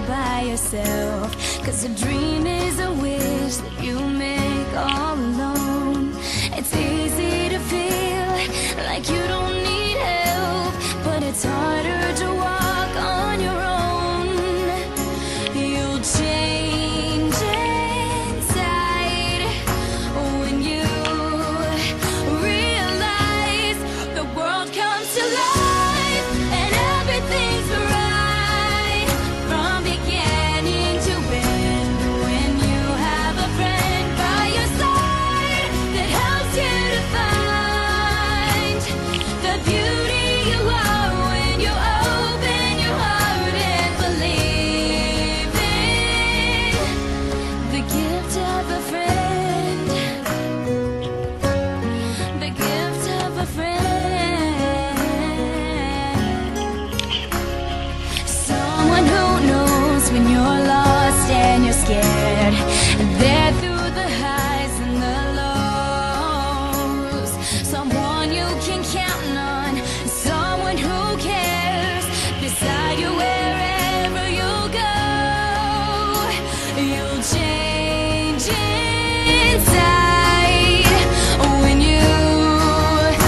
by yourself. 'Cause a dream is a wish that you make all alone. It's easy to feel like you don't need help, but it's harder to walk on your own. You'll change inside when you realize the world comes to life and everything's right from beginning to end. When you have a friend by your side that helps you to find the beauty you are when you open your heart and believe in the gift of a friend. The gift of a friend. Someone who knows when you're lost and you're scared.